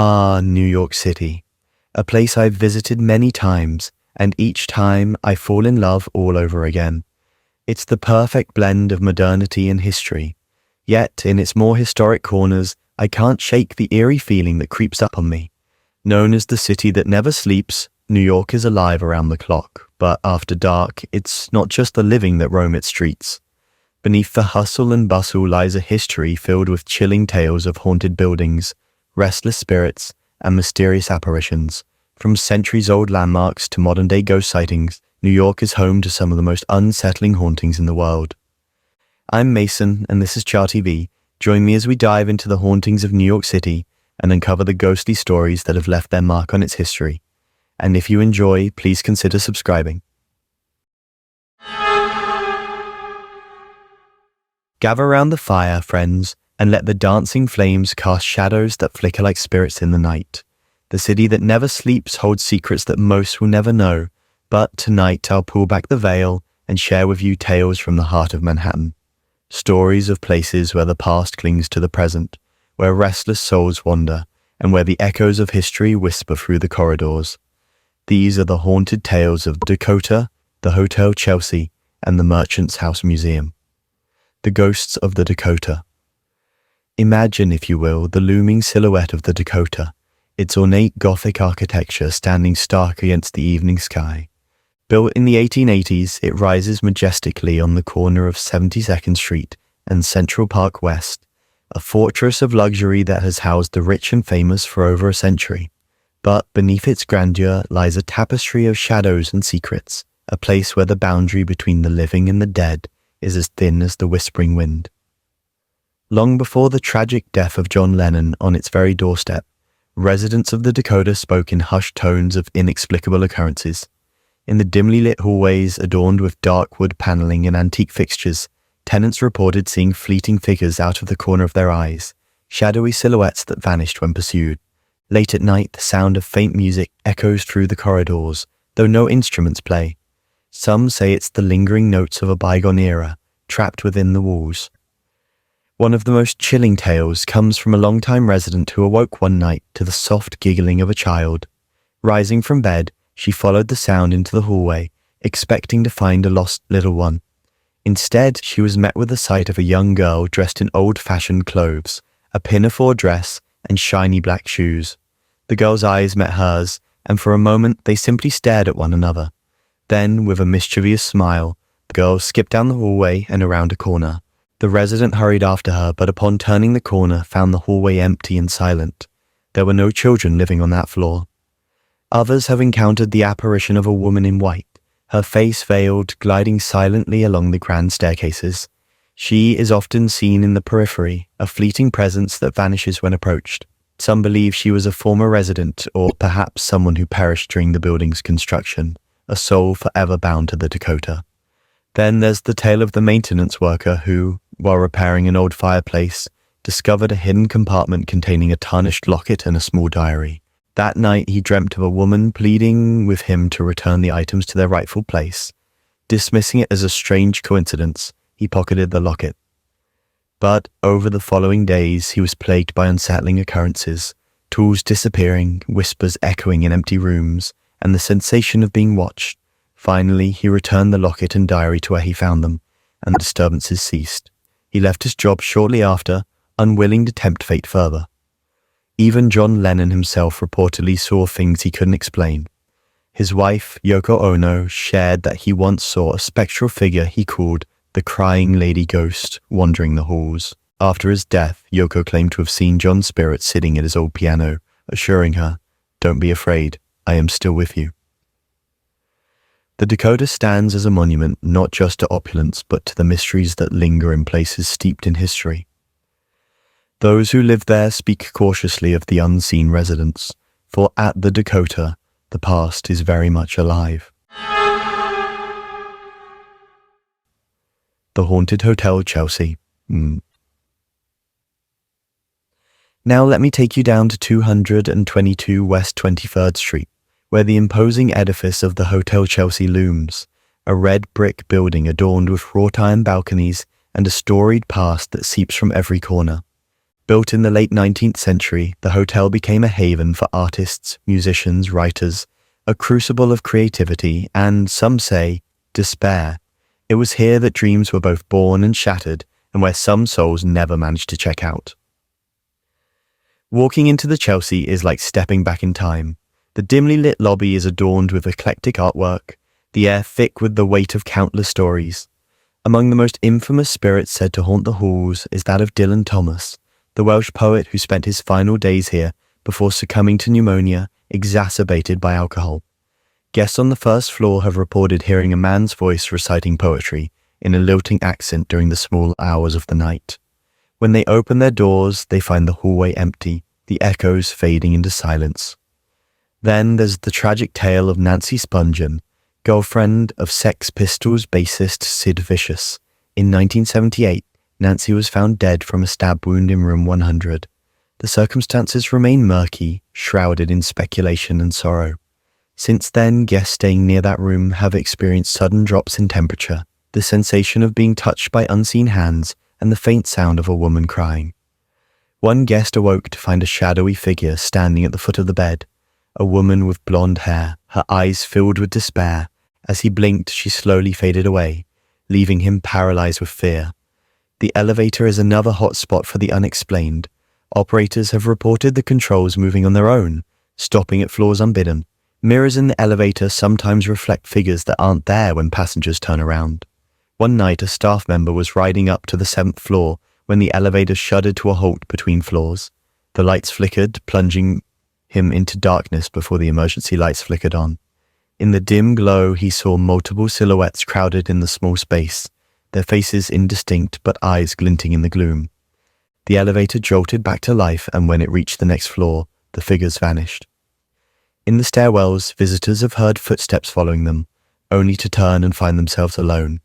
Ah, New York City, a place I've visited many times, and each time I fall in love all over again. It's the perfect blend of modernity and history. Yet, in its more historic corners, I can't shake the eerie feeling that creeps up on me. Known as the city that never sleeps, New York is alive around the clock, but after dark, it's not just the living that roam its streets. Beneath the hustle and bustle lies a history filled with chilling tales of haunted buildings, restless spirits, and mysterious apparitions. From centuries-old landmarks to modern-day ghost sightings, New York is home to some of the most unsettling hauntings in the world. I'm Mason, and this is ChaTV. Join me as we dive into the hauntings of New York City and uncover the ghostly stories that have left their mark on its history. And if you enjoy, please consider subscribing. Gather around the fire, friends, and let the dancing flames cast shadows that flicker like spirits in the night. The city that never sleeps holds secrets that most will never know, but tonight I'll pull back the veil and share with you tales from the heart of Manhattan. Stories of places where the past clings to the present, where restless souls wander, and where the echoes of history whisper through the corridors. These are the haunted tales of Dakota, the Hotel Chelsea, and the Merchant's House Museum. The ghosts of the Dakota. Imagine, if you will, the looming silhouette of the Dakota, its ornate Gothic architecture standing stark against the evening sky. Built in the 1880s, it rises majestically on the corner of 72nd Street and Central Park West, a fortress of luxury that has housed the rich and famous for over a century. But beneath its grandeur lies a tapestry of shadows and secrets, a place where the boundary between the living and the dead is as thin as the whispering wind. Long before the tragic death of John Lennon on its very doorstep, residents of the Dakota spoke in hushed tones of inexplicable occurrences. In the dimly lit hallways adorned with dark wood paneling and antique fixtures, tenants reported seeing fleeting figures out of the corner of their eyes, shadowy silhouettes that vanished when pursued. Late at night, the sound of faint music echoes through the corridors, though no instruments play. Some say it's the lingering notes of a bygone era, trapped within the walls. One of the most chilling tales comes from a longtime resident who awoke one night to the soft giggling of a child. Rising from bed, she followed the sound into the hallway, expecting to find a lost little one. Instead, she was met with the sight of a young girl dressed in old-fashioned clothes, a pinafore dress, and shiny black shoes. The girl's eyes met hers, and for a moment they simply stared at one another. Then, with a mischievous smile, the girl skipped down the hallway and around a corner. The resident hurried after her, but upon turning the corner, found the hallway empty and silent. There were no children living on that floor. Others have encountered the apparition of a woman in white, her face veiled, gliding silently along the grand staircases. She is often seen in the periphery, a fleeting presence that vanishes when approached. Some believe she was a former resident, or perhaps someone who perished during the building's construction, a soul forever bound to the Dakota. Then there's the tale of the maintenance worker who, while repairing an old fireplace, discovered a hidden compartment containing a tarnished locket and a small diary. That night he dreamt of a woman pleading with him to return the items to their rightful place. Dismissing it as a strange coincidence, he pocketed the locket. But over the following days he was plagued by unsettling occurrences, tools disappearing, whispers echoing in empty rooms, and the sensation of being watched. Finally, he returned the locket and diary to where he found them, and the disturbances ceased. He left his job shortly after, unwilling to tempt fate further. Even John Lennon himself reportedly saw things he couldn't explain. His wife, Yoko Ono, shared that he once saw a spectral figure he called the Crying Lady Ghost wandering the halls. After his death, Yoko claimed to have seen John's spirit sitting at his old piano, assuring her, "Don't be afraid, I am still with you." The Dakota stands as a monument not just to opulence but to the mysteries that linger in places steeped in history. Those who live there speak cautiously of the unseen residents, for at the Dakota, the past is very much alive. The Haunted Hotel Chelsea. Now let me take you down to 222 West 23rd Street, where the imposing edifice of the Hotel Chelsea looms, a red brick building adorned with wrought iron balconies and a storied past that seeps from every corner. Built in the late 19th century, the hotel became a haven for artists, musicians, writers, a crucible of creativity and, some say, despair. It was here that dreams were both born and shattered, and where some souls never managed to check out. Walking into the Chelsea is like stepping back in time. The dimly lit lobby is adorned with eclectic artwork, the air thick with the weight of countless stories. Among the most infamous spirits said to haunt the halls is that of Dylan Thomas, the Welsh poet who spent his final days here before succumbing to pneumonia exacerbated by alcohol. Guests on the first floor have reported hearing a man's voice reciting poetry in a lilting accent during the small hours of the night. When they open their doors, they find the hallway empty, the echoes fading into silence. Then there's the tragic tale of Nancy Spungen, girlfriend of Sex Pistols bassist Sid Vicious. In 1978, Nancy was found dead from a stab wound in room 100. The circumstances remain murky, shrouded in speculation and sorrow. Since then, guests staying near that room have experienced sudden drops in temperature, the sensation of being touched by unseen hands, and the faint sound of a woman crying. One guest awoke to find a shadowy figure standing at the foot of the bed, a woman with blonde hair, her eyes filled with despair. As he blinked, she slowly faded away, leaving him paralyzed with fear. The elevator is another hot spot for the unexplained. Operators have reported the controls moving on their own, stopping at floors unbidden. Mirrors in the elevator sometimes reflect figures that aren't there when passengers turn around. One night, a staff member was riding up to the 7th floor when the elevator shuddered to a halt between floors. The lights flickered, plunging him into darkness before the emergency lights flickered on. In the dim glow, he saw multiple silhouettes crowded in the small space, their faces indistinct but eyes glinting in the gloom. The elevator jolted back to life, and when it reached the next floor, the figures vanished. In the stairwells, visitors have heard footsteps following them, only to turn and find themselves alone.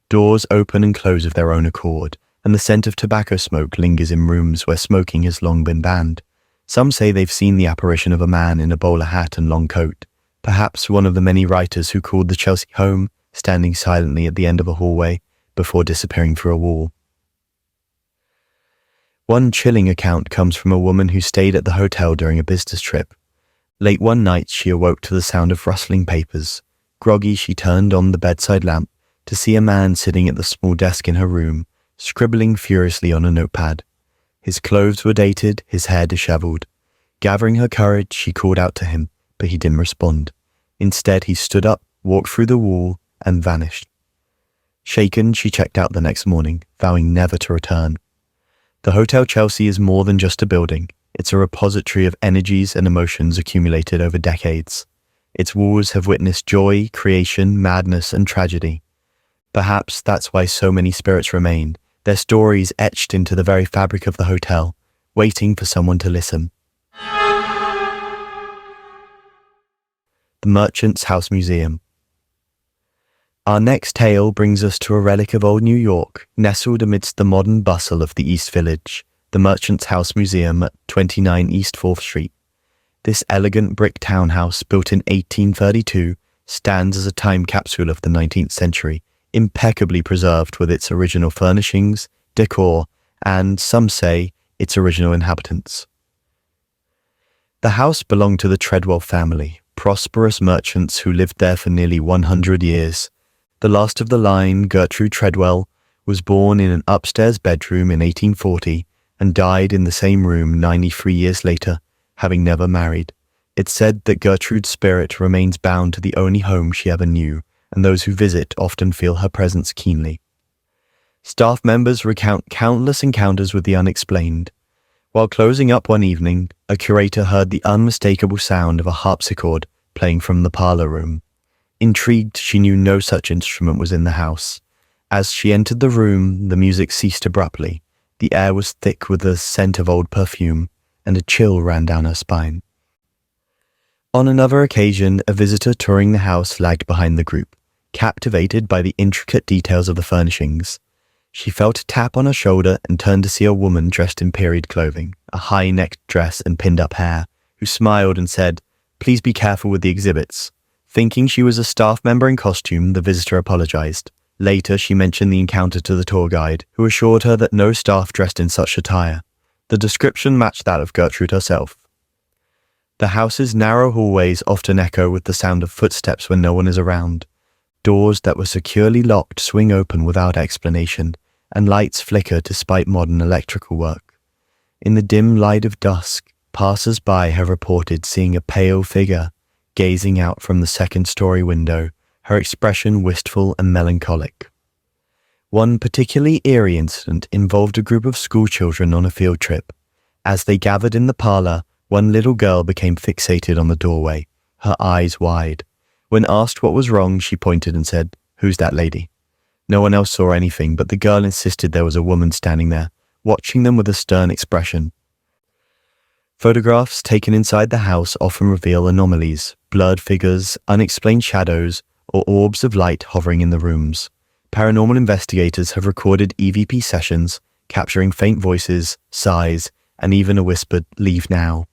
Doors open and close of their own accord, and the scent of tobacco smoke lingers in rooms where smoking has long been banned. Some say they've seen the apparition of a man in a bowler hat and long coat, perhaps one of the many writers who called the Chelsea home, standing silently at the end of a hallway before disappearing through a wall. One chilling account comes from a woman who stayed at the hotel during a business trip. Late one night, she awoke to the sound of rustling papers. Groggy, she turned on the bedside lamp to see a man sitting at the small desk in her room, scribbling furiously on a notepad. His clothes were dated, his hair disheveled. Gathering her courage, she called out to him, but he didn't respond. Instead, he stood up, walked through the wall, and vanished. Shaken, she checked out the next morning, vowing never to return. The Hotel Chelsea is more than just a building. It's a repository of energies and emotions accumulated over decades. Its walls have witnessed joy, creation, madness, and tragedy. Perhaps that's why so many spirits remain, their stories etched into the very fabric of the hotel, waiting for someone to listen. The Merchant's House Museum. Our next tale brings us to a relic of old New York, nestled amidst the modern bustle of the East Village, the Merchant's House Museum at 29 East 4th Street. This elegant brick townhouse, built in 1832, stands as a time capsule of the 19th century, impeccably preserved with its original furnishings, decor, and, some say, its original inhabitants. The house belonged to the Treadwell family, prosperous merchants who lived there for nearly 100 years. The last of the line, Gertrude Treadwell, was born in an upstairs bedroom in 1840 and died in the same room 93 years later, having never married. It's said that Gertrude's spirit remains bound to the only home she ever knew, and those who visit often feel her presence keenly. Staff members recount countless encounters with the unexplained. While closing up one evening, a curator heard the unmistakable sound of a harpsichord playing from the parlor room. Intrigued, she knew no such instrument was in the house. As she entered the room, the music ceased abruptly. The air was thick with the scent of old perfume, and a chill ran down her spine. On another occasion, a visitor touring the house lagged behind the group, captivated by the intricate details of the furnishings. She felt a tap on her shoulder and turned to see a woman dressed in period clothing, a high-necked dress and pinned-up hair, who smiled and said, "Please be careful with the exhibits." Thinking she was a staff member in costume, the visitor apologized. Later, she mentioned the encounter to the tour guide, who assured her that no staff dressed in such attire. The description matched that of Gertrude herself. The house's narrow hallways often echo with the sound of footsteps when no one is around. Doors that were securely locked swing open without explanation, and lights flicker despite modern electrical work. In the dim light of dusk, passers-by have reported seeing a pale figure gazing out from the second-story window, her expression wistful and melancholic. One particularly eerie incident involved a group of schoolchildren on a field trip. As they gathered in the parlor, one little girl became fixated on the doorway, her eyes wide. When asked what was wrong, she pointed and said, "Who's that lady?" No one else saw anything, but the girl insisted there was a woman standing there, watching them with a stern expression. Photographs taken inside the house often reveal anomalies, blurred figures, unexplained shadows, or orbs of light hovering in the rooms. Paranormal investigators have recorded EVP sessions, capturing faint voices, sighs, and even a whispered, "Leave now."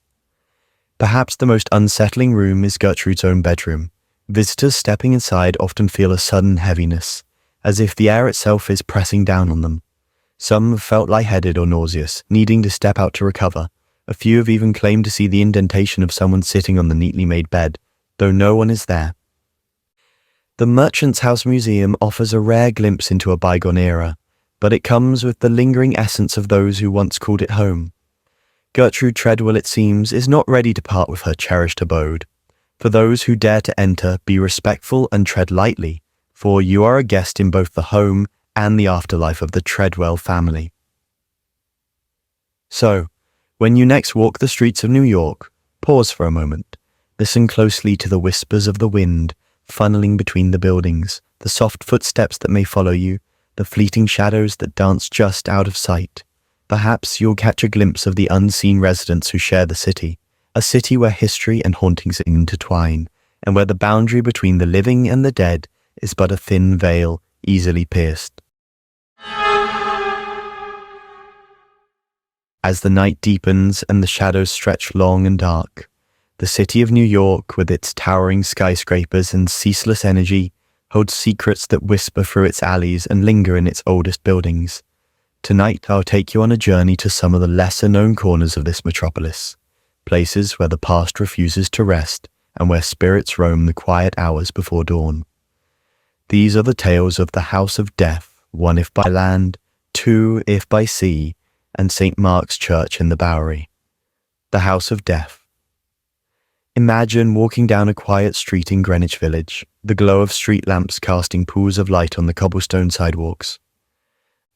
Perhaps the most unsettling room is Gertrude's own bedroom. Visitors stepping inside often feel a sudden heaviness, as if the air itself is pressing down on them. Some have felt lightheaded or nauseous, needing to step out to recover. A few have even claimed to see the indentation of someone sitting on the neatly made bed, though no one is there. The Merchant's House Museum offers a rare glimpse into a bygone era, but it comes with the lingering essence of those who once called it home. Gertrude Treadwell, it seems, is not ready to part with her cherished abode. For those who dare to enter, be respectful and tread lightly, for you are a guest in both the home and the afterlife of the Treadwell family. So, when you next walk the streets of New York, pause for a moment. Listen closely to the whispers of the wind funneling between the buildings, the soft footsteps that may follow you, the fleeting shadows that dance just out of sight. Perhaps you'll catch a glimpse of the unseen residents who share the city, a city where history and hauntings intertwine, and where the boundary between the living and the dead is but a thin veil easily pierced. As the night deepens and the shadows stretch long and dark, the city of New York, with its towering skyscrapers and ceaseless energy, holds secrets that whisper through its alleys and linger in its oldest buildings. Tonight, I'll take you on a journey to some of the lesser-known corners of this metropolis, places where the past refuses to rest and where spirits roam the quiet hours before dawn. These are the tales of the House of Death, one if by land, two if by sea, and St. Mark's Church in the Bowery. The House of Death. Imagine walking down a quiet street in Greenwich Village, the glow of street lamps casting pools of light on the cobblestone sidewalks.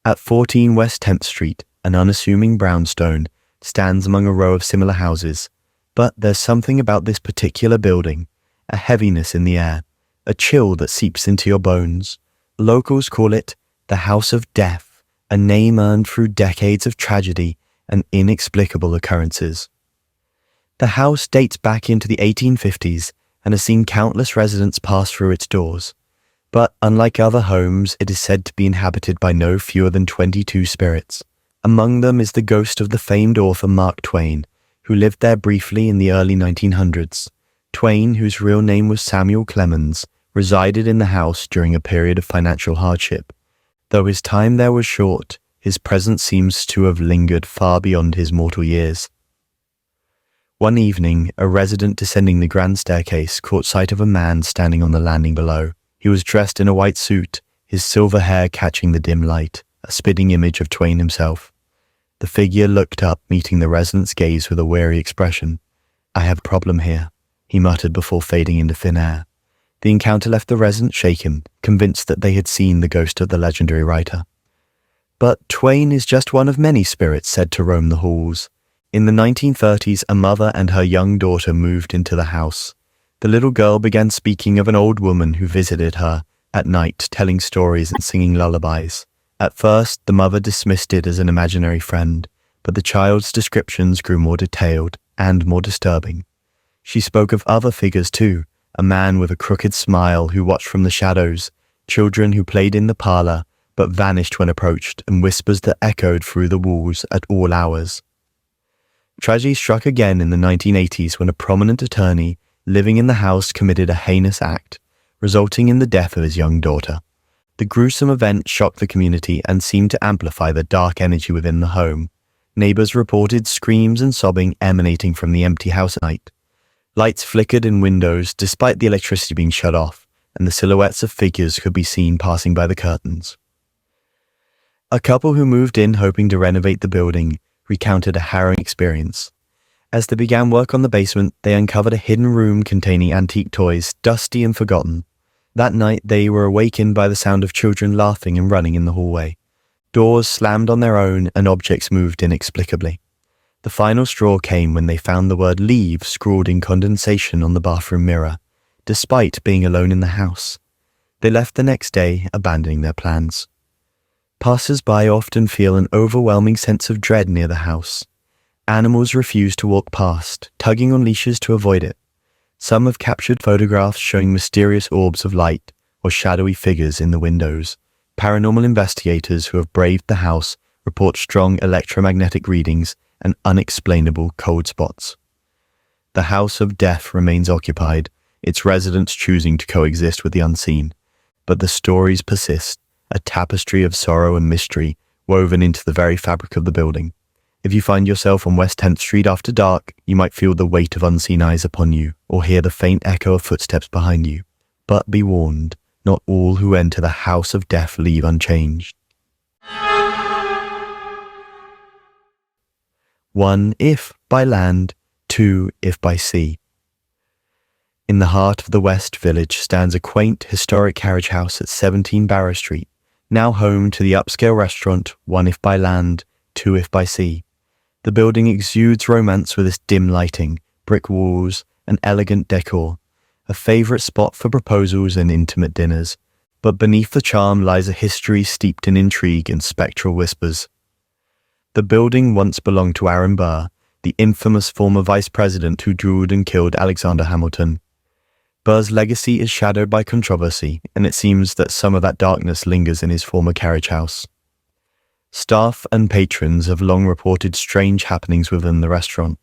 At 14 West 10th Street, an unassuming brownstone stands among a row of similar houses, but there's something about this particular building, a heaviness in the air, a chill that seeps into your bones. Locals call it the House of Death, a name earned through decades of tragedy and inexplicable occurrences. The house dates back into the 1850s and has seen countless residents pass through its doors. But unlike other homes, it is said to be inhabited by no fewer than 22 spirits. Among them is the ghost of the famed author Mark Twain, who lived there briefly in the early 1900s. Twain, whose real name was Samuel Clemens, resided in the house during a period of financial hardship. Though his time there was short, his presence seems to have lingered far beyond his mortal years. One evening, a resident descending the grand staircase caught sight of a man standing on the landing below. He was dressed in a white suit, his silver hair catching the dim light, a spitting image of Twain himself. The figure looked up, meeting the resident's gaze with a weary expression. "I have a problem here," he muttered before fading into thin air. The encounter left the resident shaken, convinced that they had seen the ghost of the legendary writer. But Twain is just one of many spirits said to roam the halls. In the 1930s, a mother and her young daughter moved into the house. The little girl began speaking of an old woman who visited her at night, telling stories and singing lullabies. At first, the mother dismissed it as an imaginary friend, but the child's descriptions grew more detailed and more disturbing. She spoke of other figures too, a man with a crooked smile who watched from the shadows, children who played in the parlor but vanished when approached, and whispers that echoed through the walls at all hours. Tragedy struck again in the 1980s when a prominent attorney living in the house committed a heinous act, resulting in the death of his young daughter. The gruesome event shocked the community and seemed to amplify the dark energy within the home. Neighbors reported screams and sobbing emanating from the empty house at night. Lights flickered in windows despite the electricity being shut off, and the silhouettes of figures could be seen passing by the curtains. A couple who moved in hoping to renovate the building recounted a harrowing experience. As they began work on the basement, they uncovered a hidden room containing antique toys, dusty and forgotten. That night, they were awakened by the sound of children laughing and running in the hallway. Doors slammed on their own and objects moved inexplicably. The final straw came when they found the word leave scrawled in condensation on the bathroom mirror, despite being alone in the house. They left the next day, abandoning their plans. Passers-by often feel an overwhelming sense of dread near the house. Animals refuse to walk past, tugging on leashes to avoid it. Some have captured photographs showing mysterious orbs of light or shadowy figures in the windows. Paranormal investigators who have braved the house report strong electromagnetic readings and unexplainable cold spots. The house of death remains occupied, its residents choosing to coexist with the unseen. But the stories persist, a tapestry of sorrow and mystery woven into the very fabric of the building. If you find yourself on West 10th Street after dark, you might feel the weight of unseen eyes upon you, or hear the faint echo of footsteps behind you. But be warned, not all who enter the house of death leave unchanged. 1. If by land, 2. If by sea. In the heart of the West Village stands a quaint, historic carriage house at 17 Barrow Street, now home to the upscale restaurant 1 If by land, 2 If by sea. The building exudes romance with its dim lighting, brick walls, and elegant decor, a favorite spot for proposals and intimate dinners. But beneath the charm lies a history steeped in intrigue and spectral whispers. The building once belonged to Aaron Burr, the infamous former vice president who drilled and killed Alexander Hamilton. Burr's legacy is shadowed by controversy, and it seems that some of that darkness lingers in his former carriage house. Staff and patrons have long reported strange happenings within the restaurant.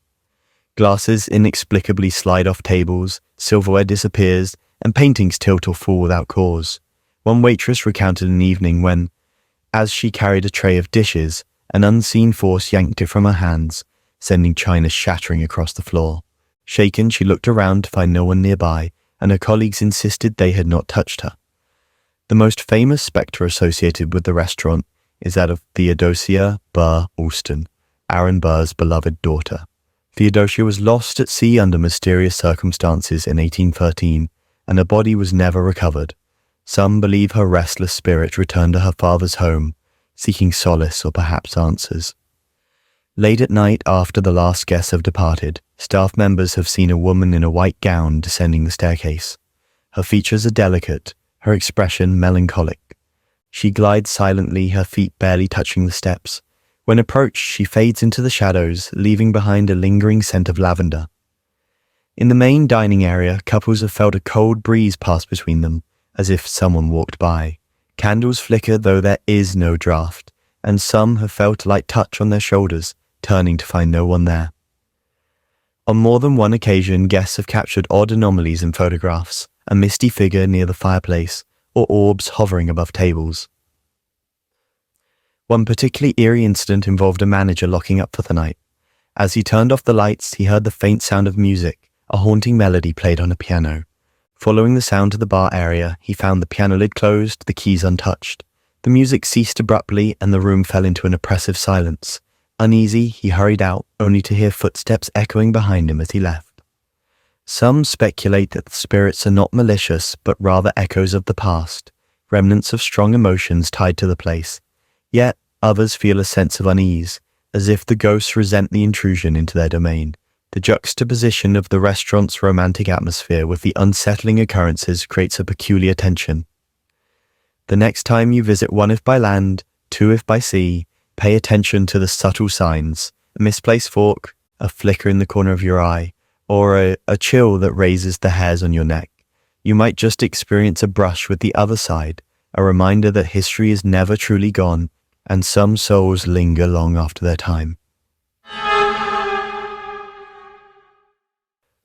Glasses inexplicably slide off tables, silverware disappears, and paintings tilt or fall without cause. One waitress recounted an evening when, as she carried a tray of dishes, an unseen force yanked it from her hands, sending china shattering across the floor. Shaken, she looked around to find no one nearby, and her colleagues insisted they had not touched her. The most famous spectre associated with the restaurant is that of Theodosia Burr Alston, Aaron Burr's beloved daughter. Theodosia was lost at sea under mysterious circumstances in 1813, and her body was never recovered. Some believe her restless spirit returned to her father's home, seeking solace or perhaps answers. Late at night, after the last guests have departed, staff members have seen a woman in a white gown descending the staircase. Her features are delicate, her expression melancholic. She glides silently, her feet barely touching the steps. When approached, she fades into the shadows, leaving behind a lingering scent of lavender. In the main dining area, couples have felt a cold breeze pass between them, as if someone walked by. Candles flicker though there is no draught, and some have felt a light touch on their shoulders, turning to find no one there. On more than one occasion, guests have captured odd anomalies in photographs, a misty figure near the fireplace, or orbs hovering above tables. One particularly eerie incident involved a manager locking up for the night. As he turned off the lights, he heard the faint sound of music, a haunting melody played on a piano. Following the sound to the bar area, he found the piano lid closed, the keys untouched. The music ceased abruptly and the room fell into an oppressive silence. Uneasy, he hurried out, only to hear footsteps echoing behind him as he left. Some speculate that the spirits are not malicious, but rather echoes of the past, remnants of strong emotions tied to the place. Yet, others feel a sense of unease, as if the ghosts resent the intrusion into their domain. The juxtaposition of the restaurant's romantic atmosphere with the unsettling occurrences creates a peculiar tension. The next time you visit 1 If by land, 2 If by sea, pay attention to the subtle signs, a misplaced fork, a flicker in the corner of your eye, or a chill that raises the hairs on your neck. You might just experience a brush with the other side, a reminder that history is never truly gone, and some souls linger long after their time.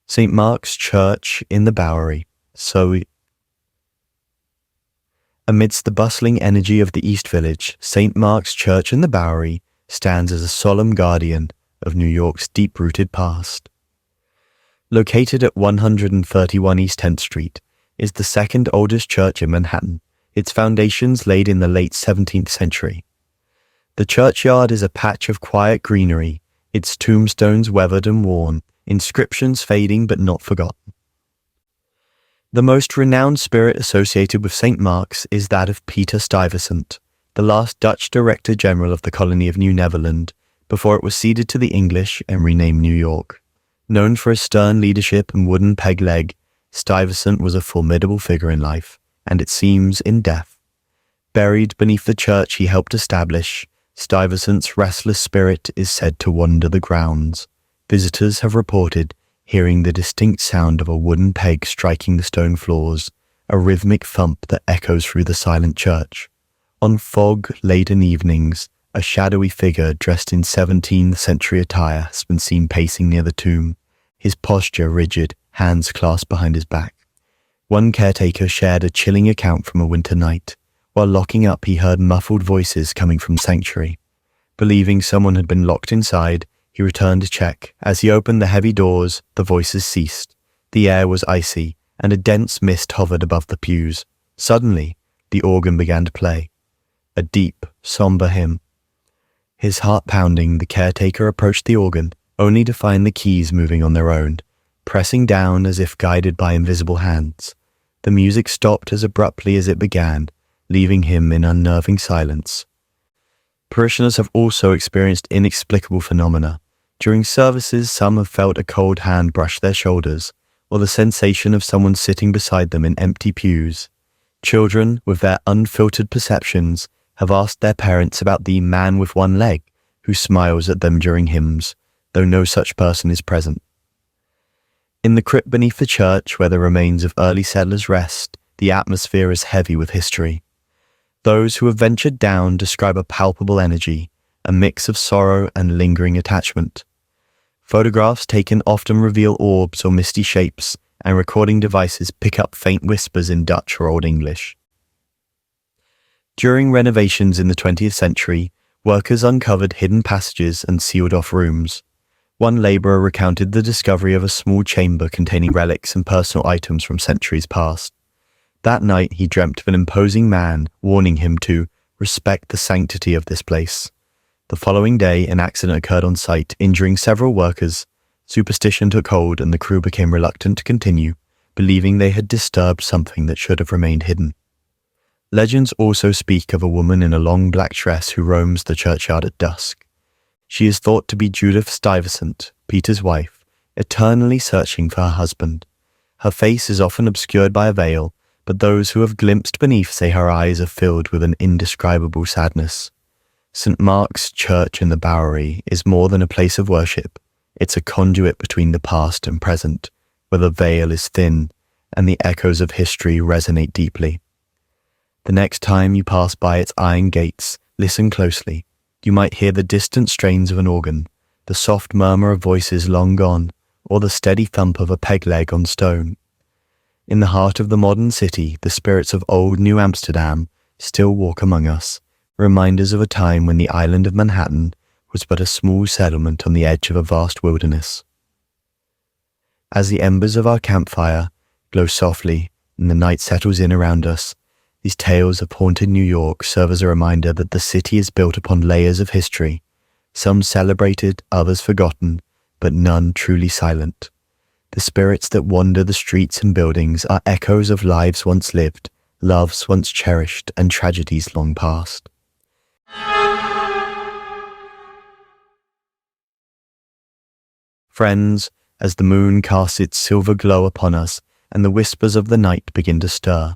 St. Mark's Church in the Bowery. Amidst the bustling energy of the East Village, St. Mark's Church in the Bowery stands as a solemn guardian of New York's deep-rooted past. Located at 131 East 10th Street, is the second oldest church in Manhattan, its foundations laid in the late 17th century. The churchyard is a patch of quiet greenery, its tombstones weathered and worn, inscriptions fading but not forgotten. The most renowned spirit associated with St. Mark's is that of Peter Stuyvesant, the last Dutch Director General of the colony of New Netherland, before it was ceded to the English and renamed New York. Known for his stern leadership and wooden peg leg, Stuyvesant was a formidable figure in life, and it seems in death. Buried beneath the church he helped establish, Stuyvesant's restless spirit is said to wander the grounds. Visitors have reported hearing the distinct sound of a wooden peg striking the stone floors, a rhythmic thump that echoes through the silent church. On fog-laden evenings, a shadowy figure dressed in 17th century attire has been seen pacing near the tomb, his posture rigid, hands clasped behind his back. One caretaker shared a chilling account from a winter night. While locking up, he heard muffled voices coming from the sanctuary. Believing someone had been locked inside, he returned to check. As he opened the heavy doors, the voices ceased. The air was icy, and a dense mist hovered above the pews. Suddenly, the organ began to play. A deep, somber hymn. His heart pounding, the caretaker approached the organ, only to find the keys moving on their own, pressing down as if guided by invisible hands. The music stopped as abruptly as it began, leaving him in unnerving silence. Parishioners have also experienced inexplicable phenomena. During services, some have felt a cold hand brush their shoulders, or the sensation of someone sitting beside them in empty pews. Children, with their unfiltered perceptions, have asked their parents about the man with one leg who smiles at them during hymns, though no such person is present. In the crypt beneath the church, where the remains of early settlers rest, the atmosphere is heavy with history. Those who have ventured down describe a palpable energy, a mix of sorrow and lingering attachment. Photographs taken often reveal orbs or misty shapes, and recording devices pick up faint whispers in Dutch or Old English. During renovations in the 20th century, workers uncovered hidden passages and sealed off rooms. One laborer recounted the discovery of a small chamber containing relics and personal items from centuries past. That night he dreamt of an imposing man warning him to respect the sanctity of this place. The following day, an accident occurred on site, injuring several workers. Superstition took hold and the crew became reluctant to continue, believing they had disturbed something that should have remained hidden. Legends also speak of a woman in a long black dress who roams the churchyard at dusk. She is thought to be Judith Stuyvesant, Peter's wife, eternally searching for her husband. Her face is often obscured by a veil, but those who have glimpsed beneath say her eyes are filled with an indescribable sadness. St. Mark's Church in the Bowery is more than a place of worship. It's a conduit between the past and present, where the veil is thin and the echoes of history resonate deeply. The next time you pass by its iron gates, listen closely. You might hear the distant strains of an organ, the soft murmur of voices long gone, or the steady thump of a peg leg on stone. In the heart of the modern city, the spirits of old New Amsterdam still walk among us, reminders of a time when the island of Manhattan was but a small settlement on the edge of a vast wilderness. As the embers of our campfire glow softly and the night settles in around us, these tales of haunted New York serve as a reminder that the city is built upon layers of history, some celebrated, others forgotten, but none truly silent. The spirits that wander the streets and buildings are echoes of lives once lived, loves once cherished, and tragedies long past. Friends, as the moon casts its silver glow upon us and the whispers of the night begin to stir,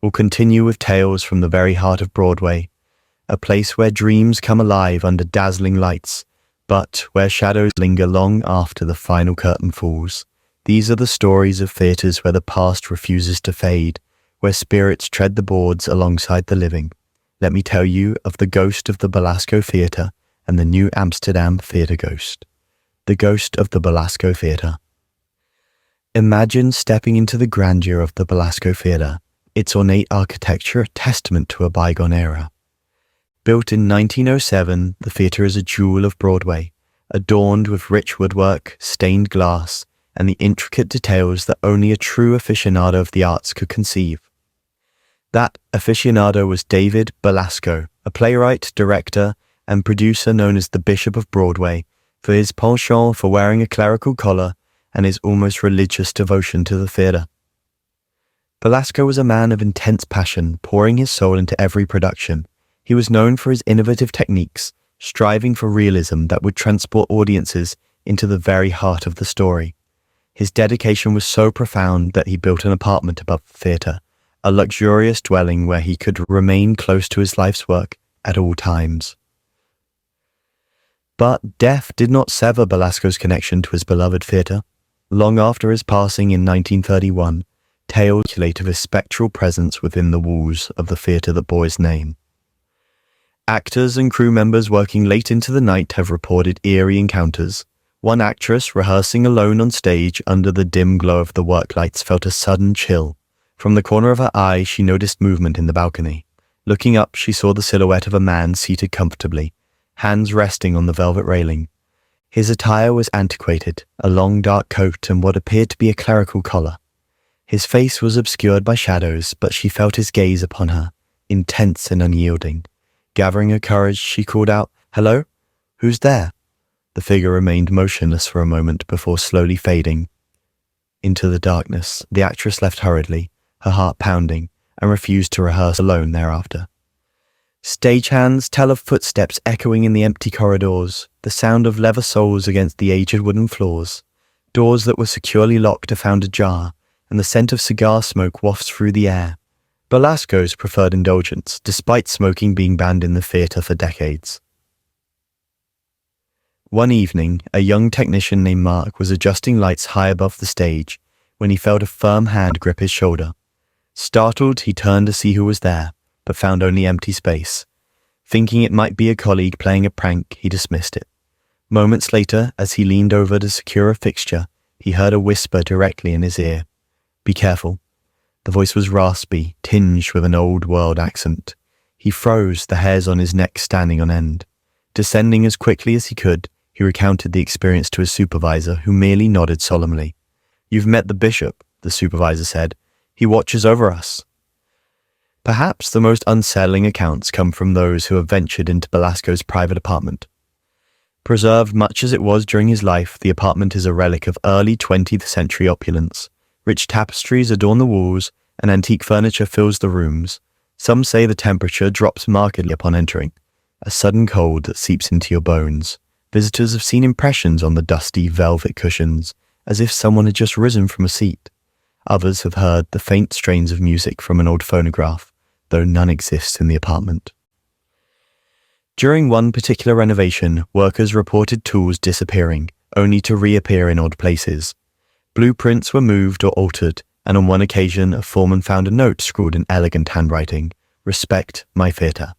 we'll continue with tales from the very heart of Broadway, a place where dreams come alive under dazzling lights, but where shadows linger long after the final curtain falls. These are the stories of theatres where the past refuses to fade, where spirits tread the boards alongside the living. Let me tell you of the ghost of the Basco Theater and the New Amsterdam Theatre Ghost. The ghost of the Basco Theater. Imagine stepping into the grandeur of the Basco Theater, its ornate architecture a testament to a bygone era. Built in 1907, the theatre is a jewel of Broadway, adorned with rich woodwork, stained glass, and the intricate details that only a true aficionado of the arts could conceive. That aficionado was David Belasco, a playwright, director, and producer known as the Bishop of Broadway, for his penchant for wearing a clerical collar and his almost religious devotion to the theatre. Belasco was a man of intense passion, pouring his soul into every production. He was known for his innovative techniques, striving for realism that would transport audiences into the very heart of the story. His dedication was so profound that he built an apartment above the theatre, a luxurious dwelling where he could remain close to his life's work at all times. But death did not sever Belasco's connection to his beloved theatre. Long after his passing in 1931, tales circulate of his spectral presence within the walls of the theatre that bore his name. Actors and crew members working late into the night have reported eerie encounters. One actress rehearsing alone on stage under the dim glow of the work lights felt a sudden chill. From the corner of her eye, she noticed movement in the balcony. Looking up, she saw the silhouette of a man seated comfortably, hands resting on the velvet railing. His attire was antiquated, a long dark coat and what appeared to be a clerical collar. His face was obscured by shadows, but she felt his gaze upon her, intense and unyielding. Gathering her courage, she called out, "Hello? Who's there?" The figure remained motionless for a moment before slowly fading into the darkness. The actress left hurriedly, her heart pounding, and refused to rehearse alone thereafter. Stagehands tell of footsteps echoing in the empty corridors, the sound of leather soles against the aged wooden floors. Doors that were securely locked are found ajar, and the scent of cigar smoke wafts through the air. Belasco's preferred indulgence, despite smoking being banned in the theatre for decades. One evening, a young technician named Mark was adjusting lights high above the stage when he felt a firm hand grip his shoulder. Startled, he turned to see who was there, but found only empty space. Thinking it might be a colleague playing a prank, he dismissed it. Moments later, as he leaned over to secure a fixture, he heard a whisper directly in his ear. "Be careful." The voice was raspy, tinged with an old-world accent. He froze, the hairs on his neck standing on end. Descending as quickly as he could, he recounted the experience to his supervisor, who merely nodded solemnly. "You've met the bishop," the supervisor said. "He watches over us." Perhaps the most unsettling accounts come from those who have ventured into Belasco's private apartment. Preserved much as it was during his life, the apartment is a relic of early 20th century opulence. Rich tapestries adorn the walls, and antique furniture fills the rooms. Some say the temperature drops markedly upon entering, a sudden cold that seeps into your bones. Visitors have seen impressions on the dusty velvet cushions, as if someone had just risen from a seat. Others have heard the faint strains of music from an old phonograph, though none exist in the apartment. During one particular renovation, workers reported tools disappearing, only to reappear in odd places. Blueprints were moved or altered, and on one occasion a foreman found a note scrawled in elegant handwriting, "Respect my theatre."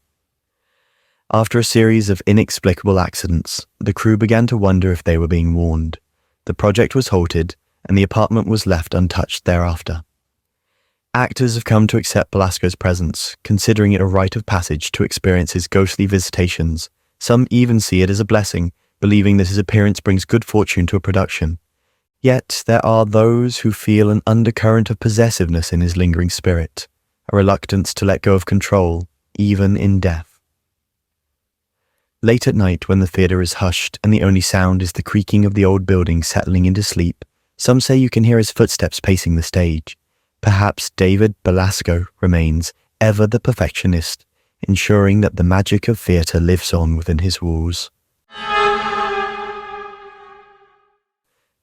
After a series of inexplicable accidents, the crew began to wonder if they were being warned. The project was halted, and the apartment was left untouched thereafter. Actors have come to accept Belasco's presence, considering it a rite of passage to experience his ghostly visitations. Some even see it as a blessing, believing that his appearance brings good fortune to a production. Yet there are those who feel an undercurrent of possessiveness in his lingering spirit, a reluctance to let go of control, even in death. Late at night, when the theatre is hushed and the only sound is the creaking of the old building settling into sleep, some say you can hear his footsteps pacing the stage. Perhaps David Belasco remains ever the perfectionist, ensuring that the magic of theatre lives on within his walls.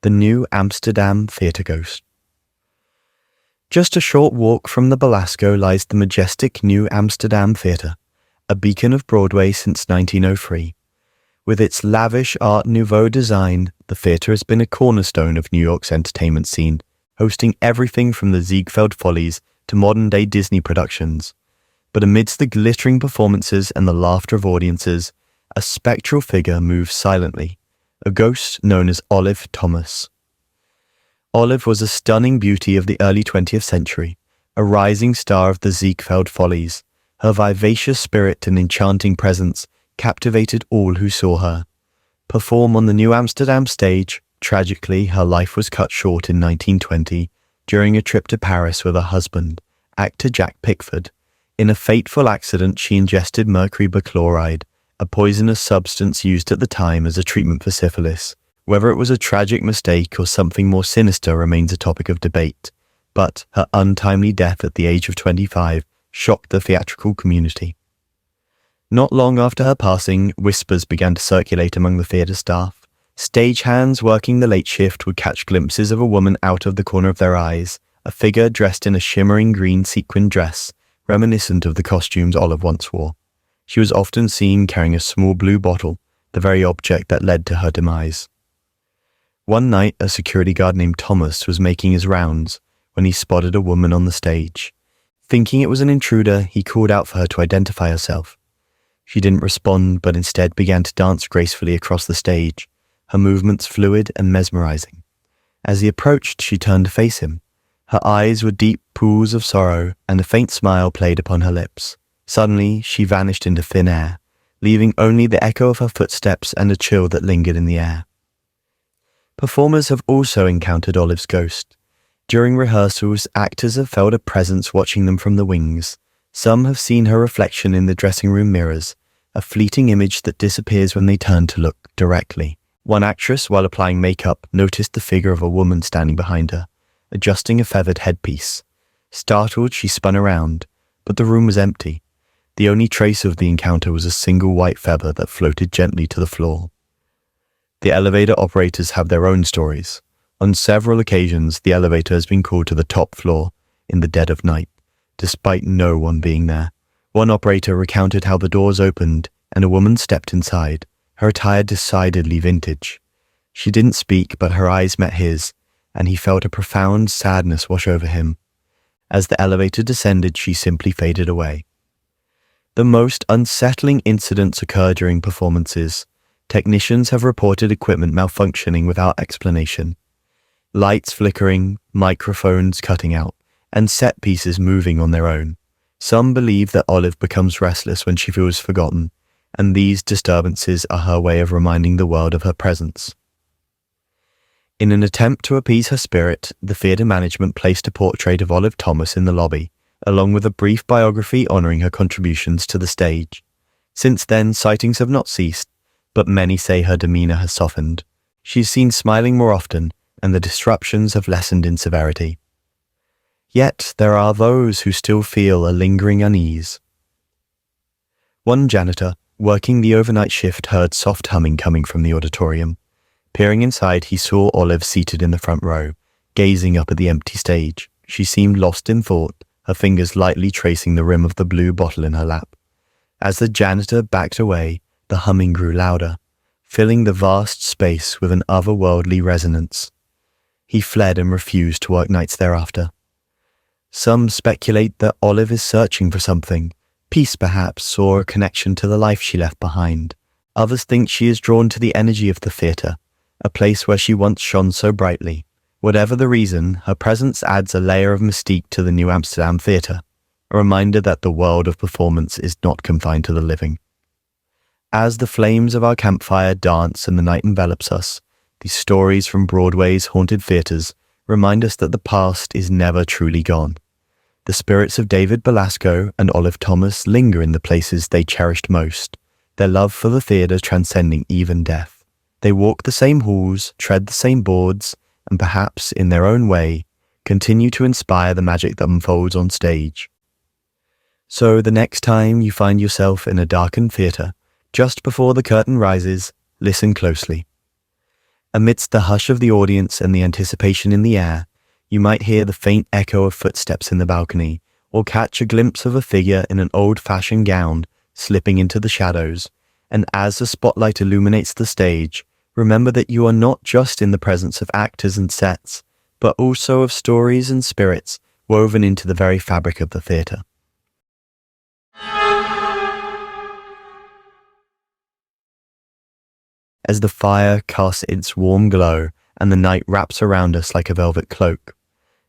The New Amsterdam Theatre Ghost. Just a short walk from the Belasco lies the majestic New Amsterdam Theatre, a beacon of Broadway since 1903. With its lavish Art Nouveau design, the theatre has been a cornerstone of New York's entertainment scene, hosting everything from the Ziegfeld Follies to modern-day Disney productions. But amidst the glittering performances and the laughter of audiences, a spectral figure moves silently, a ghost known as Olive Thomas. Olive was a stunning beauty of the early 20th century, a rising star of the Ziegfeld Follies, Her vivacious spirit and enchanting presence captivated all who saw her. Perform on the New Amsterdam stage, tragically, her life was cut short in 1920 during a trip to Paris with her husband, actor Jack Pickford. In a fateful accident, she ingested mercury perchloride, a poisonous substance used at the time as a treatment for syphilis. Whether it was a tragic mistake or something more sinister remains a topic of debate, but her untimely death at the age of 25 shocked the theatrical community. Not long after her passing, whispers began to circulate among the theatre staff. Stagehands working the late shift would catch glimpses of a woman out of the corner of their eyes, a figure dressed in a shimmering green sequined dress, reminiscent of the costumes Olive once wore. She was often seen carrying a small blue bottle, the very object that led to her demise. One night, a security guard named Thomas was making his rounds when he spotted a woman on the stage. Thinking it was an intruder, he called out for her to identify herself. She didn't respond, but instead began to dance gracefully across the stage, her movements fluid and mesmerizing. As he approached, she turned to face him. Her eyes were deep pools of sorrow, and a faint smile played upon her lips. Suddenly, she vanished into thin air, leaving only the echo of her footsteps and a chill that lingered in the air. Performers have also encountered Olive's ghost. During rehearsals, actors have felt a presence watching them from the wings. Some have seen her reflection in the dressing room mirrors, a fleeting image that disappears when they turn to look directly. One actress, while applying makeup, noticed the figure of a woman standing behind her, adjusting a feathered headpiece. Startled, she spun around, but the room was empty. The only trace of the encounter was a single white feather that floated gently to the floor. The elevator operators have their own stories. On several occasions, the elevator has been called to the top floor in the dead of night, despite no one being there. One operator recounted how the doors opened and a woman stepped inside, her attire decidedly vintage. She didn't speak, but her eyes met his, and he felt a profound sadness wash over him. As the elevator descended, she simply faded away. The most unsettling incidents occur during performances. Technicians have reported equipment malfunctioning without explanation. Lights flickering, microphones cutting out, and set pieces moving on their own. Some believe that Olive becomes restless when she feels forgotten, and these disturbances are her way of reminding the world of her presence. In an attempt to appease her spirit, the theatre management placed a portrait of Olive Thomas in the lobby, along with a brief biography honouring her contributions to the stage. Since then, sightings have not ceased, but many say her demeanour has softened. She is seen smiling more often, and the disruptions have lessened in severity. Yet there are those who still feel a lingering unease. One janitor, working the overnight shift, heard soft humming coming from the auditorium. Peering inside, he saw Olive seated in the front row, gazing up at the empty stage. She seemed lost in thought, her fingers lightly tracing the rim of the blue bottle in her lap. As the janitor backed away, the humming grew louder, filling the vast space with an otherworldly resonance. He fled and refused to work nights thereafter. Some speculate that Olive is searching for something, peace perhaps, or a connection to the life she left behind. Others think she is drawn to the energy of the theatre, a place where she once shone so brightly. Whatever the reason, her presence adds a layer of mystique to the New Amsterdam Theatre, a reminder that the world of performance is not confined to the living. As the flames of our campfire dance and the night envelops us, these stories from Broadway's haunted theatres remind us that the past is never truly gone. The spirits of David Belasco and Olive Thomas linger in the places they cherished most, their love for the theatre transcending even death. They walk the same halls, tread the same boards, and perhaps, in their own way, continue to inspire the magic that unfolds on stage. So the next time you find yourself in a darkened theatre, just before the curtain rises, listen closely. Amidst the hush of the audience and the anticipation in the air, you might hear the faint echo of footsteps in the balcony, or catch a glimpse of a figure in an old-fashioned gown slipping into the shadows. And as the spotlight illuminates the stage, remember that you are not just in the presence of actors and sets, but also of stories and spirits woven into the very fabric of the theatre. As the fire casts its warm glow and the night wraps around us like a velvet cloak,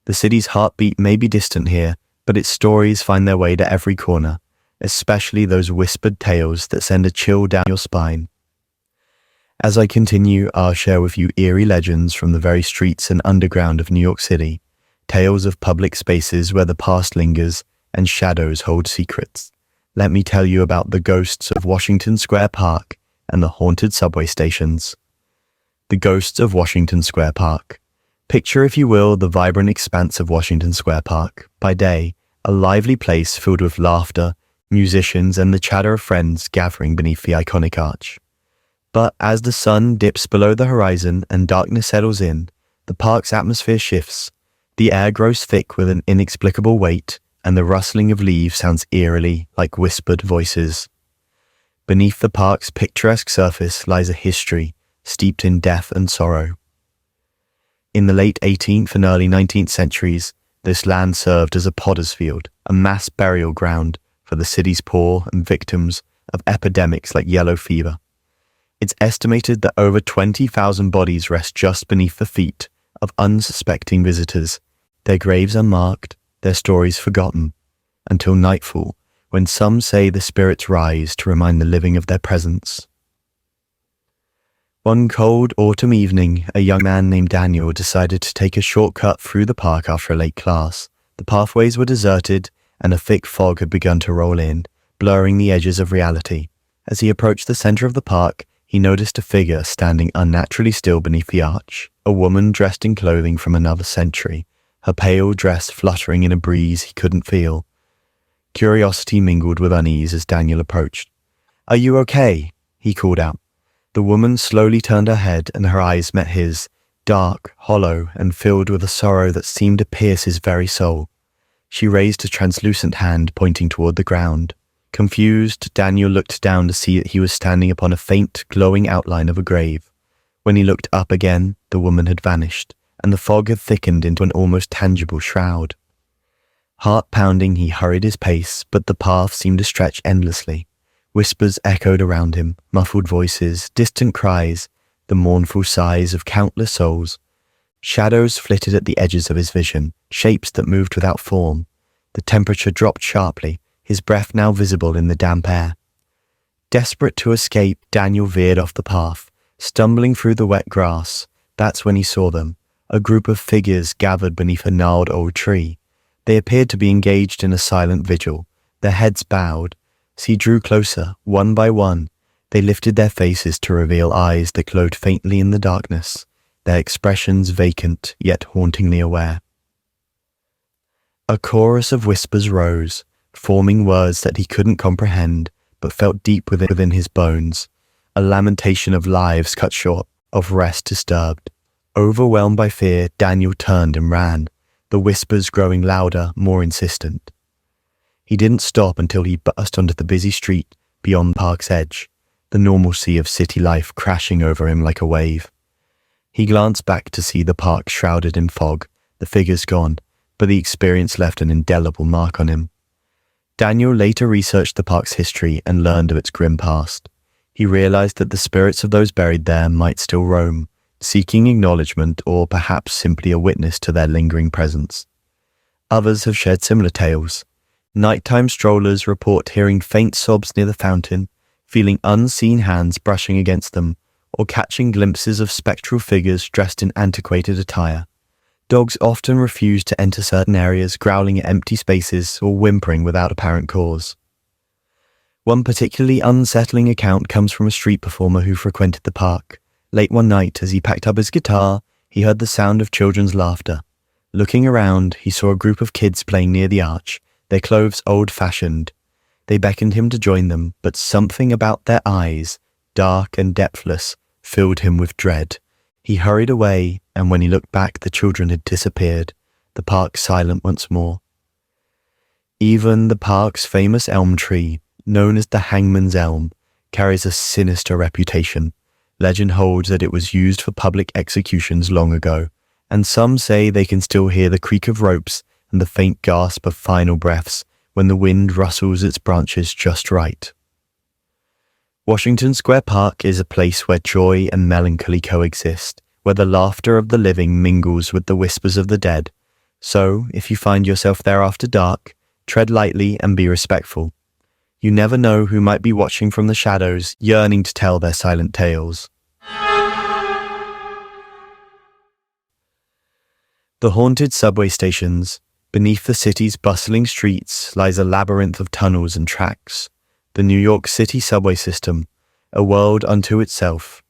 the city's heartbeat may be distant here, but its stories find their way to every corner. especially those whispered tales that send a chill down your spine. As I continue, I'll share with you eerie legends from the very streets and underground of New York City, tales of public spaces where the past lingers and shadows hold secrets. Let me tell you about the ghosts of Washington Square Park and the haunted subway stations. The ghosts of Washington Square Park. Picture, if you will, the vibrant expanse of Washington Square Park. By day, a lively place filled with laughter, musicians, and the chatter of friends gathering beneath the iconic arch. But as the sun dips below the horizon and darkness settles in, the park's atmosphere shifts. The air grows thick with an inexplicable weight, and the rustling of leaves sounds eerily like whispered voices. Beneath the park's picturesque surface lies a history steeped in death and sorrow. In the late 18th and early 19th centuries, this land served as a potter's field, a mass burial ground for the city's poor and victims of epidemics like yellow fever. It's estimated that over 20,000 bodies rest just beneath the feet of unsuspecting visitors, their graves unmarked, their stories forgotten, until nightfall, when some say the spirits rise to remind the living of their presence. One cold autumn evening, a young man named Daniel decided to take a shortcut through the park after a late class. The pathways were deserted, and a thick fog had begun to roll in, blurring the edges of reality. As he approached the center of the park, he noticed a figure standing unnaturally still beneath the arch, a woman dressed in clothing from another century, her pale dress fluttering in a breeze he couldn't feel. Curiosity mingled with unease as Daniel approached. "Are you okay?" he called out. The woman slowly turned her head and her eyes met his, dark, hollow, and filled with a sorrow that seemed to pierce his very soul. She raised a translucent hand pointing toward the ground. Confused, Daniel looked down to see that he was standing upon a faint, glowing outline of a grave. When he looked up again, the woman had vanished, and the fog had thickened into an almost tangible shroud. Heart-pounding, he hurried his pace, but the path seemed to stretch endlessly. Whispers echoed around him, muffled voices, distant cries, the mournful sighs of countless souls. Shadows flitted at the edges of his vision, shapes that moved without form. The temperature dropped sharply, his breath now visible in the damp air. Desperate to escape, Daniel veered off the path, stumbling through the wet grass. That's when he saw them, a group of figures gathered beneath a gnarled old tree. They appeared to be engaged in a silent vigil, their heads bowed. As he drew closer, one by one, they lifted their faces to reveal eyes that glowed faintly in the darkness, their expressions vacant yet hauntingly aware. A chorus of whispers rose, forming words that he couldn't comprehend, but felt deep within his bones, a lamentation of lives cut short, of rest disturbed. Overwhelmed by fear, Daniel turned and ran, the whispers growing louder, more insistent. He didn't stop until he burst onto the busy street beyond the park's edge, the normalcy of city life crashing over him like a wave. He glanced back to see the park shrouded in fog, the figures gone, but the experience left an indelible mark on him. Daniel later researched the park's history and learned of its grim past. He realized that the spirits of those buried there might still roam, seeking acknowledgement or perhaps simply a witness to their lingering presence. Others have shared similar tales. Nighttime strollers report hearing faint sobs near the fountain, feeling unseen hands brushing against them, or catching glimpses of spectral figures dressed in antiquated attire. Dogs often refuse to enter certain areas, growling at empty spaces or whimpering without apparent cause. One particularly unsettling account comes from a street performer who frequented the park. Late one night, as he packed up his guitar, he heard the sound of children's laughter. Looking around, he saw a group of kids playing near the arch, their clothes old-fashioned. They beckoned him to join them, but something about their eyes, dark and depthless, filled him with dread. He hurried away, and when he looked back, the children had disappeared, the park silent once more. Even the park's famous elm tree, known as the Hangman's Elm, carries a sinister reputation. Legend holds that it was used for public executions long ago, and some say they can still hear the creak of ropes and the faint gasp of final breaths when the wind rustles its branches just right. Washington Square Park is a place where joy and melancholy coexist, where the laughter of the living mingles with the whispers of the dead. So, if you find yourself there after dark, tread lightly and be respectful. You never know who might be watching from the shadows, yearning to tell their silent tales. The haunted subway stations. Beneath the city's bustling streets lies a labyrinth of tunnels and tracks. The New York City subway system, a world unto itself.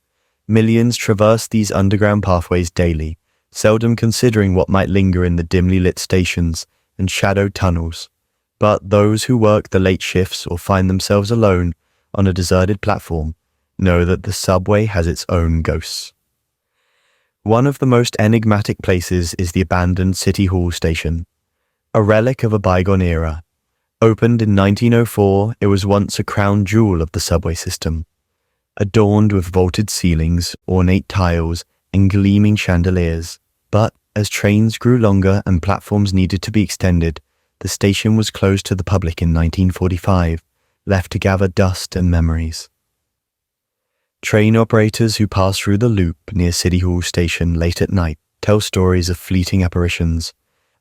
Millions traverse these underground pathways daily, seldom considering what might linger in the dimly lit stations and shadowed tunnels. But those who work the late shifts or find themselves alone on a deserted platform know that the subway has its own ghosts. One of the most enigmatic places is the abandoned City Hall station, a relic of a bygone era. Opened in 1904, it was once a crown jewel of the subway system, adorned with vaulted ceilings, ornate tiles, and gleaming chandeliers. But as trains grew longer and platforms needed to be extended, the station was closed to the public in 1945, left to gather dust and memories. Train operators who pass through the loop near City Hall Station late at night tell stories of fleeting apparitions.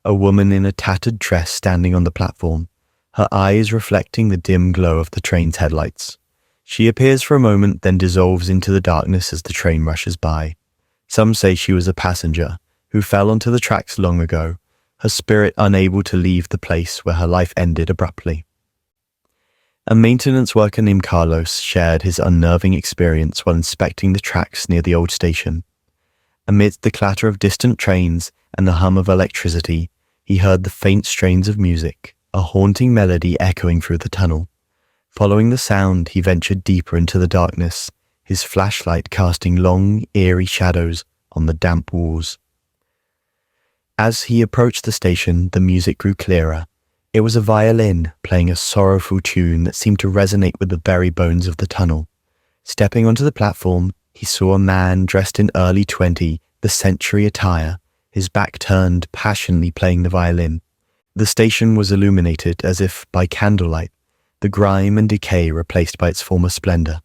A woman in a tattered dress standing on the platform, her eyes reflecting the dim glow of the train's headlights. She appears for a moment, then dissolves into the darkness as the train rushes by. Some say she was a passenger who fell onto the tracks long ago, her spirit unable to leave the place where her life ended abruptly. A maintenance worker named Carlos shared his unnerving experience while inspecting the tracks near the old station. Amidst the clatter of distant trains and the hum of electricity, he heard the faint strains of music, a haunting melody echoing through the tunnel. Following the sound, he ventured deeper into the darkness, his flashlight casting long, eerie shadows on the damp walls. As he approached the station, the music grew clearer. It was a violin playing a sorrowful tune that seemed to resonate with the very bones of the tunnel. Stepping onto the platform, he saw a man dressed in early 20th century attire, his back turned, passionately playing the violin. The station was illuminated as if by candlelight, the grime and decay replaced by its former splendor.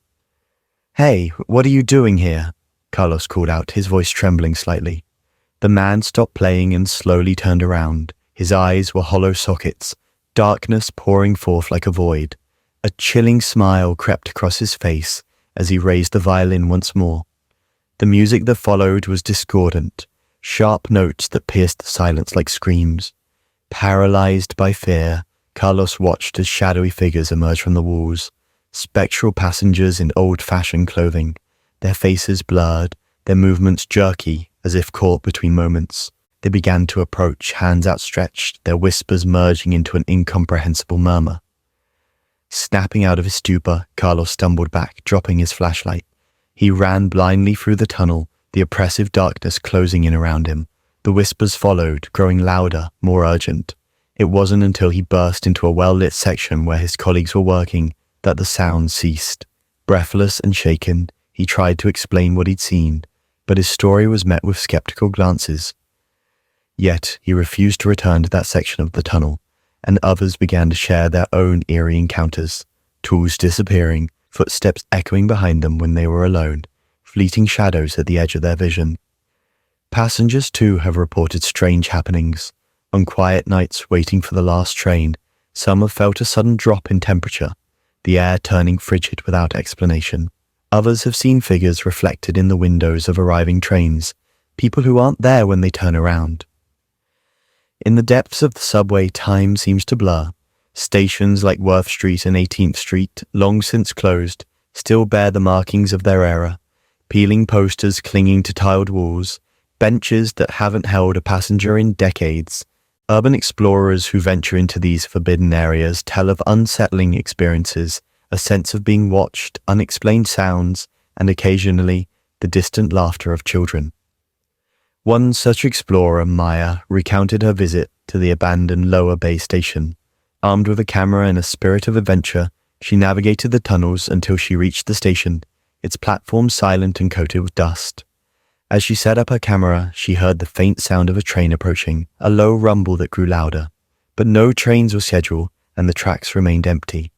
"Hey, what are you doing here?" Carlos called out, his voice trembling slightly. The man stopped playing and slowly turned around. His eyes were hollow sockets, darkness pouring forth like a void. A chilling smile crept across his face as he raised the violin once more. The music that followed was discordant, sharp notes that pierced the silence like screams. Paralyzed by fear, Carlos watched as shadowy figures emerged from the walls, spectral passengers in old-fashioned clothing, their faces blurred, their movements jerky, as if caught between moments. They began to approach, hands outstretched, their whispers merging into an incomprehensible murmur. Snapping out of his stupor, Carlos stumbled back, dropping his flashlight. He ran blindly through the tunnel, the oppressive darkness closing in around him. The whispers followed, growing louder, more urgent. It wasn't until he burst into a well-lit section where his colleagues were working that the sound ceased. Breathless and shaken, he tried to explain what he'd seen, but his story was met with skeptical glances. Yet he refused to return to that section of the tunnel, and others began to share their own eerie encounters, tools disappearing, footsteps echoing behind them when they were alone, fleeting shadows at the edge of their vision. Passengers too have reported strange happenings. On quiet nights waiting for the last train, some have felt a sudden drop in temperature, the air turning frigid without explanation. Others have seen figures reflected in the windows of arriving trains, people who aren't there when they turn around. In the depths of the subway, time seems to blur. Stations like Worth Street and 18th Street, long since closed, still bear the markings of their era, peeling posters clinging to tiled walls, benches that haven't held a passenger in decades. Urban explorers who venture into these forbidden areas tell of unsettling experiences, a sense of being watched, unexplained sounds, and occasionally the distant laughter of children. One such explorer, Maya, recounted her visit to the abandoned Lower Bay Station. Armed with a camera and a spirit of adventure, she navigated the tunnels until she reached the station, its platform silent and coated with dust. As she set up her camera, she heard the faint sound of a train approaching, a low rumble that grew louder. But no trains were scheduled, and the tracks remained empty.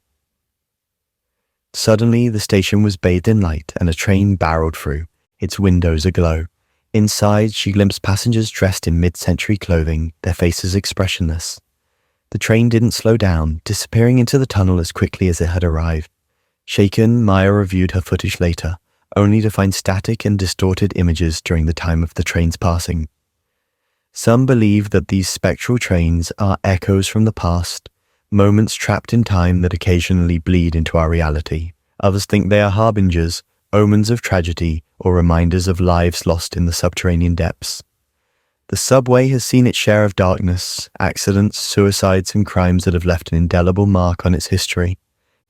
Suddenly, the station was bathed in light, and a train barreled through, its windows aglow. Inside, she glimpsed passengers dressed in mid-century clothing, their faces expressionless. The train didn't slow down, disappearing into the tunnel as quickly as it had arrived. Shaken, Maya reviewed her footage later, only to find static and distorted images during the time of the train's passing. Some believe that these spectral trains are echoes from the past, moments trapped in time that occasionally bleed into our reality. Others think they are harbingers, omens of tragedy, or reminders of lives lost in the subterranean depths. The subway has seen its share of darkness, accidents, suicides, and crimes that have left an indelible mark on its history.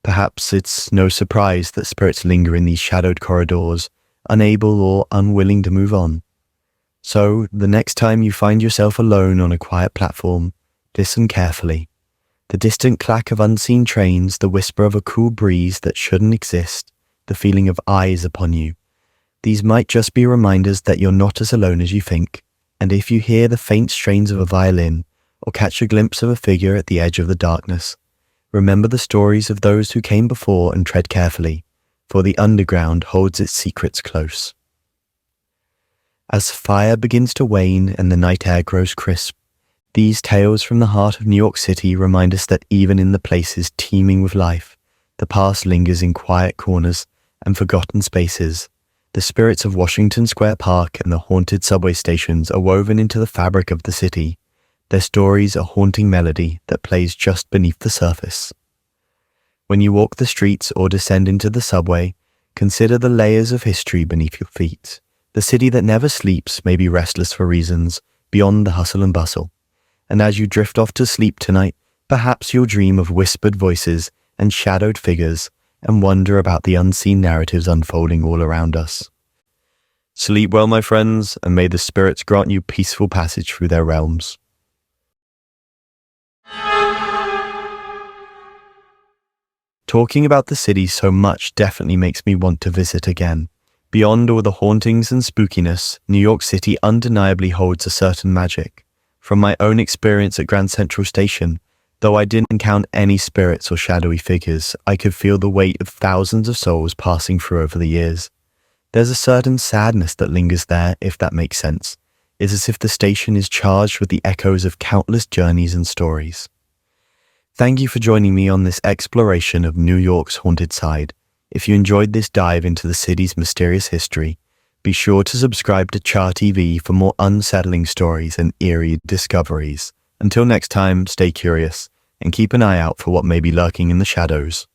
Perhaps it's no surprise that spirits linger in these shadowed corridors, unable or unwilling to move on. So, the next time you find yourself alone on a quiet platform, listen carefully. The distant clack of unseen trains, the whisper of a cool breeze that shouldn't exist, the feeling of eyes upon you. These might just be reminders that you're not as alone as you think, and if you hear the faint strains of a violin, or catch a glimpse of a figure at the edge of the darkness, remember the stories of those who came before and tread carefully, for the underground holds its secrets close. As fire begins to wane and the night air grows crisp, these tales from the heart of New York City remind us that even in the places teeming with life, the past lingers in quiet corners and forgotten spaces. The spirits of Washington Square Park and the haunted subway stations are woven into the fabric of the city, their stories a haunting melody that plays just beneath the surface. When you walk the streets or descend into the subway, consider the layers of history beneath your feet. The city that never sleeps may be restless for reasons beyond the hustle and bustle. And as you drift off to sleep tonight, perhaps you'll dream of whispered voices and shadowed figures and wonder about the unseen narratives unfolding all around us. Sleep well, my friends, and may the spirits grant you peaceful passage through their realms. Talking about the city so much definitely makes me want to visit again. Beyond all the hauntings and spookiness, New York City undeniably holds a certain magic. From my own experience at Grand Central Station, though I didn't encounter any spirits or shadowy figures, I could feel the weight of thousands of souls passing through over the years. There's a certain sadness that lingers there, if that makes sense. It's as if the station is charged with the echoes of countless journeys and stories. Thank you for joining me on this exploration of New York's haunted side. If you enjoyed this dive into the city's mysterious history, be sure to subscribe to ChaTV for more unsettling stories and eerie discoveries. Until next time, stay curious and keep an eye out for what may be lurking in the shadows.